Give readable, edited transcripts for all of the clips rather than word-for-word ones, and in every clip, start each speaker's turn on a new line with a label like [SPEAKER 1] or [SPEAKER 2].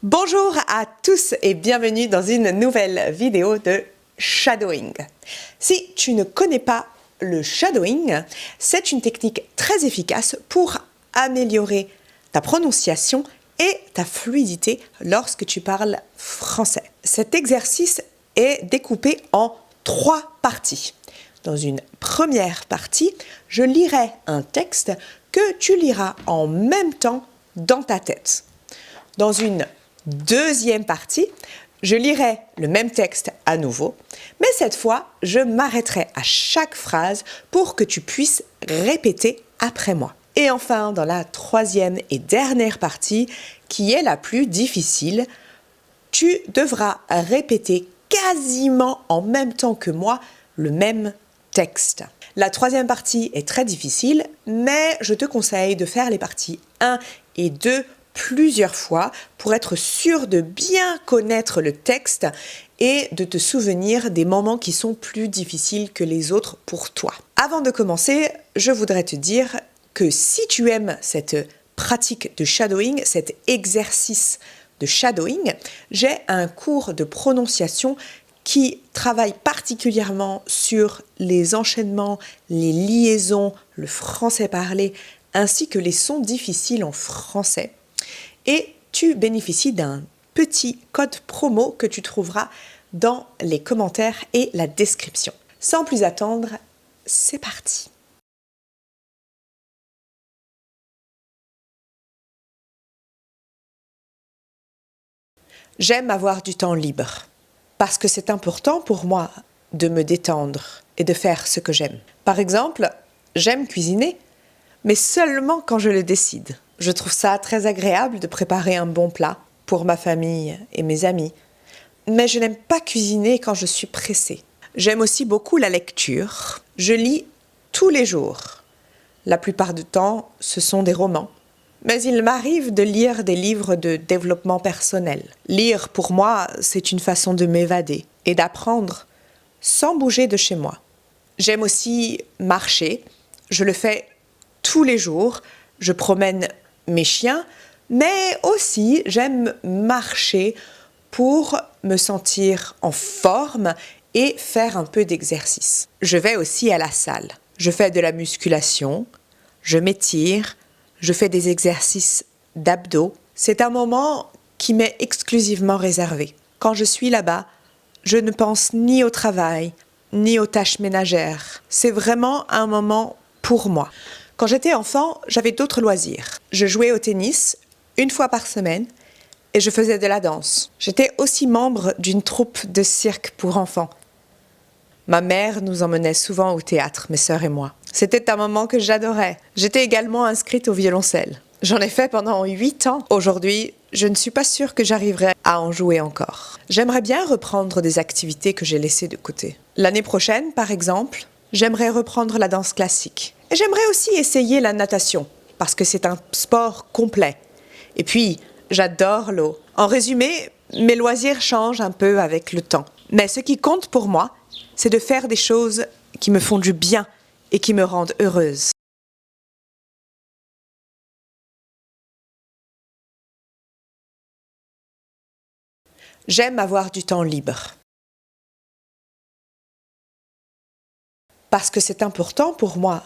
[SPEAKER 1] Bonjour à tous et bienvenue dans une nouvelle vidéo de shadowing. Si tu ne connais pas le shadowing, c'est une technique très efficace pour améliorer ta prononciation et ta fluidité lorsque tu parles français. Cet exercice est découpé en 3 parties. Dans une première partie, je lirai un texte que tu liras en même temps dans ta tête. Dans une deuxième partie, je lirai le même texte à nouveau, mais cette fois, je m'arrêterai à chaque phrase pour que tu puisses répéter après moi. Et enfin, dans la troisième et dernière partie, qui est la plus difficile, tu devras répéter quasiment en même temps que moi le même texte. La troisième partie est très difficile, mais je te conseille de faire les parties 1 et 2 plusieurs fois pour être sûr de bien connaître le texte et de te souvenir des moments qui sont plus difficiles que les autres pour toi. Avant de commencer, je voudrais te dire que si tu aimes cette pratique de shadowing, cet exercice de shadowing, j'ai un cours de prononciation qui travaille particulièrement sur les enchaînements, les liaisons, le français parlé, ainsi que les sons difficiles en français. Et tu bénéficies d'un petit code promo que tu trouveras dans les commentaires et la description. Sans plus attendre, c'est parti! J'aime avoir du temps libre parce que c'est important pour moi de me détendre et de faire ce que j'aime. Par exemple, j'aime cuisiner, mais seulement quand je le décide. Je trouve ça très agréable de préparer un bon plat pour ma famille et mes amis. Mais je n'aime pas cuisiner quand je suis pressée. J'aime aussi beaucoup la lecture. Je lis tous les jours. La plupart du temps, ce sont des romans. Mais il m'arrive de lire des livres de développement personnel. Lire, pour moi, c'est une façon de m'évader et d'apprendre sans bouger de chez moi. J'aime aussi marcher. Je le fais tous les jours. Je promène mes chiens, mais aussi j'aime marcher pour me sentir en forme et faire un peu d'exercice. Je vais aussi à la salle. Je fais de la musculation, je m'étire, je fais des exercices d'abdos. C'est un moment qui m'est exclusivement réservé. Quand je suis là-bas, je ne pense ni au travail, ni aux tâches ménagères. C'est vraiment un moment pour moi. Quand j'étais enfant, j'avais d'autres loisirs. Je jouais au tennis une fois par semaine et je faisais de la danse. J'étais aussi membre d'une troupe de cirque pour enfants. Ma mère nous emmenait souvent au théâtre, mes sœurs et moi. C'était un moment que j'adorais. J'étais également inscrite au violoncelle. J'en ai fait pendant 8 ans. Aujourd'hui, je ne suis pas sûre que j'arriverai à en jouer encore. J'aimerais bien reprendre des activités que j'ai laissées de côté. L'année prochaine, par exemple, j'aimerais reprendre la danse classique. Et j'aimerais aussi essayer la natation, parce que c'est un sport complet. Et puis, j'adore l'eau. En résumé, mes loisirs changent un peu avec le temps. Mais ce qui compte pour moi, c'est de faire des choses qui me font du bien et qui me rendent heureuse. J'aime avoir du temps libre. Parce que c'est important pour moi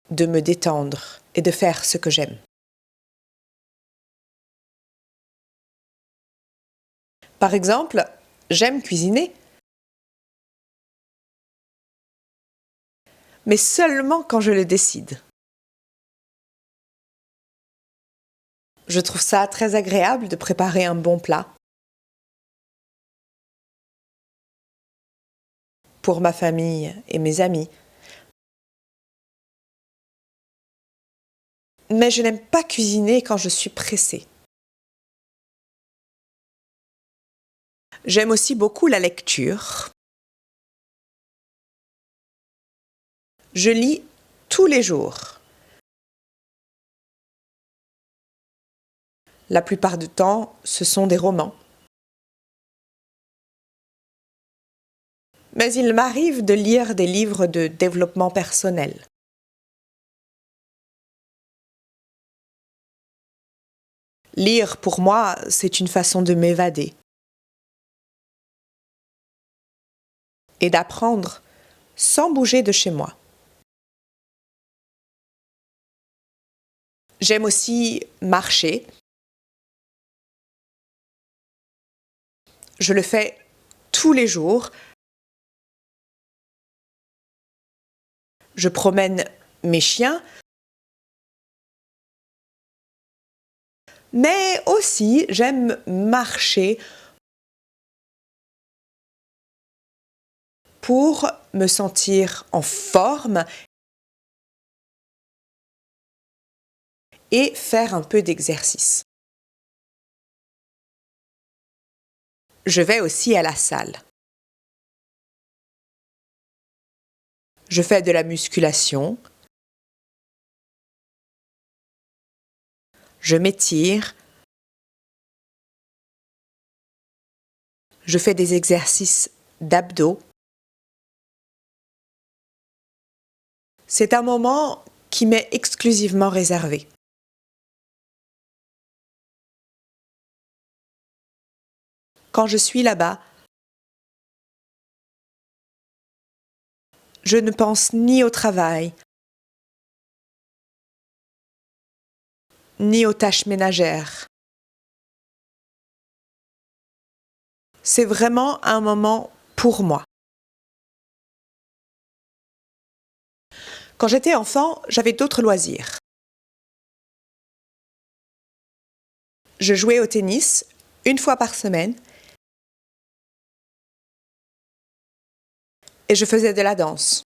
[SPEAKER 1] de me détendre et de faire ce que j'aime. Par exemple, j'aime cuisiner, mais seulement quand je le décide. Je trouve ça très agréable de préparer un bon plat pour ma famille et mes amis. Mais je n'aime pas cuisiner quand je suis pressée. J'aime aussi beaucoup la lecture. Je lis tous les jours. La plupart du temps, ce sont des romans. Mais il m'arrive de lire des livres de développement personnel. Lire, pour moi, c'est une façon de m'évader et d'apprendre sans bouger de chez moi. J'aime aussi marcher. Je le fais tous les jours. Je promène mes chiens, mais aussi j'aime marcher pour me sentir en forme et faire un peu d'exercice. Je vais aussi à la salle. Je fais de la musculation. Je m'étire. Je fais des exercices d'abdos. C'est un moment qui m'est exclusivement réservé. Quand je suis là-bas, je ne pense ni au travail, ni aux tâches ménagères. C'est vraiment un moment pour moi. Quand j'étais enfant, j'avais d'autres loisirs. Je jouais au tennis une fois par semaine et je faisais de la danse.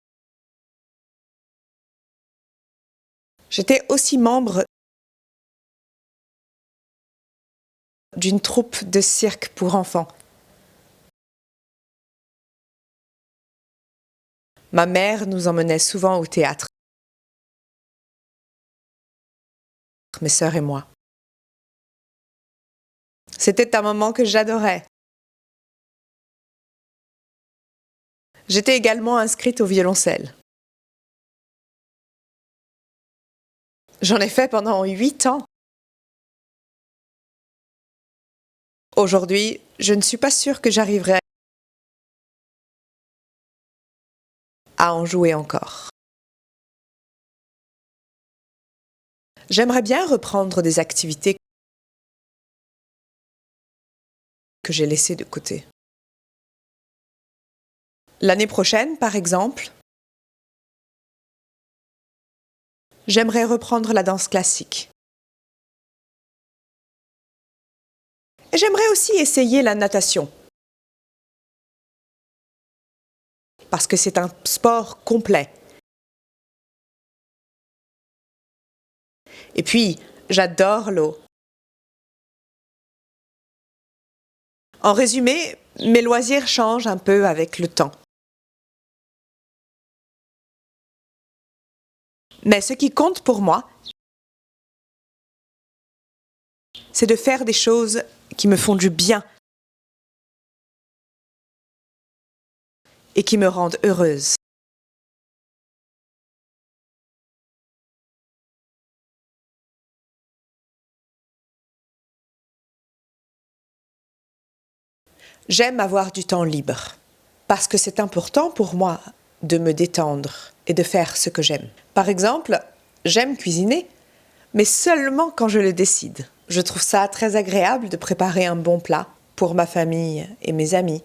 [SPEAKER 1] J'étais aussi membre d'une troupe de cirque pour enfants. Ma mère nous emmenait souvent au théâtre, mes sœurs et moi. C'était un moment que j'adorais. J'étais également inscrite au violoncelle. J'en ai fait pendant 8 ans. Aujourd'hui, je ne suis pas sûre que j'arriverai à en jouer encore. J'aimerais bien reprendre des activités que j'ai laissées de côté. L'année prochaine, par exemple, j'aimerais reprendre la danse classique. Et j'aimerais aussi essayer la natation. Parce que c'est un sport complet. Et puis, j'adore l'eau. En résumé, mes loisirs changent un peu avec le temps. Mais ce qui compte pour moi, c'est de faire des choses qui me font du bien et qui me rendent heureuse. J'aime avoir du temps libre parce que c'est important pour moi de me détendre et de faire ce que j'aime. Par exemple, j'aime cuisiner, mais seulement quand je le décide. Je trouve ça très agréable de préparer un bon plat pour ma famille et mes amis.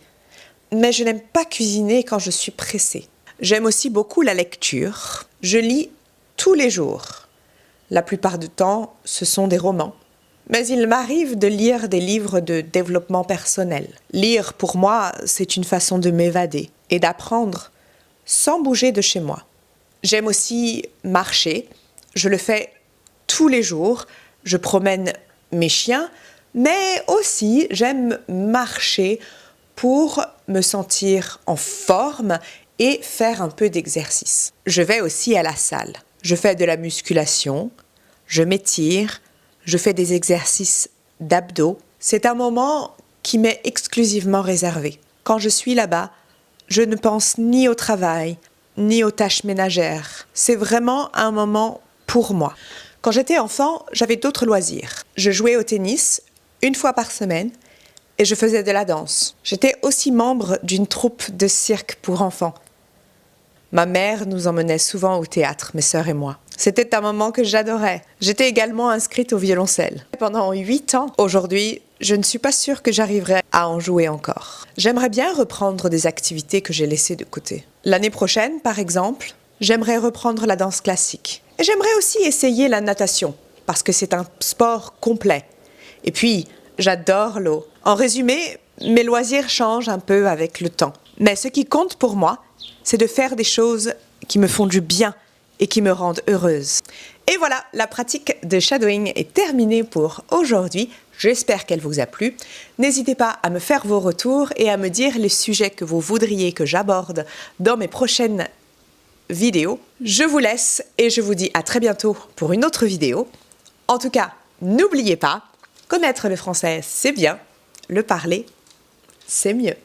[SPEAKER 1] Mais je n'aime pas cuisiner quand je suis pressée. J'aime aussi beaucoup la lecture. Je lis tous les jours. La plupart du temps, ce sont des romans. Mais il m'arrive de lire des livres de développement personnel. Lire, pour moi, c'est une façon de m'évader et d'apprendre sans bouger de chez moi. J'aime aussi marcher. Je le fais tous les jours. Je promène mes chiens, mais aussi j'aime marcher pour me sentir en forme et faire un peu d'exercice. Je vais aussi à la salle. Je fais de la musculation, je m'étire, je fais des exercices d'abdos. C'est un moment qui m'est exclusivement réservé. Quand je suis là-bas, je ne pense ni au travail, ni aux tâches ménagères. C'est vraiment un moment pour moi. Quand j'étais enfant, j'avais d'autres loisirs. Je jouais au tennis 1 fois par semaine et je faisais de la danse. J'étais aussi membre d'une troupe de cirque pour enfants. Ma mère nous emmenait souvent au théâtre, mes sœurs et moi. C'était un moment que j'adorais. J'étais également inscrite au violoncelle. Pendant 8 ans, aujourd'hui, je ne suis pas sûre que j'arriverai à en jouer encore. J'aimerais bien reprendre des activités que j'ai laissées de côté. L'année prochaine, par exemple, j'aimerais reprendre la danse classique. Et j'aimerais aussi essayer la natation, parce que c'est un sport complet. Et puis, j'adore l'eau. En résumé, mes loisirs changent un peu avec le temps. Mais ce qui compte pour moi, c'est de faire des choses qui me font du bien et qui me rendent heureuse. Et voilà, la pratique de shadowing est terminée pour aujourd'hui. J'espère qu'elle vous a plu. N'hésitez pas à me faire vos retours et à me dire les sujets que vous voudriez que j'aborde dans mes prochaines vidéos. Je vous laisse et je vous dis à très bientôt pour une autre vidéo. En tout cas, n'oubliez pas, connaître le français, c'est bien. Le parler, c'est mieux.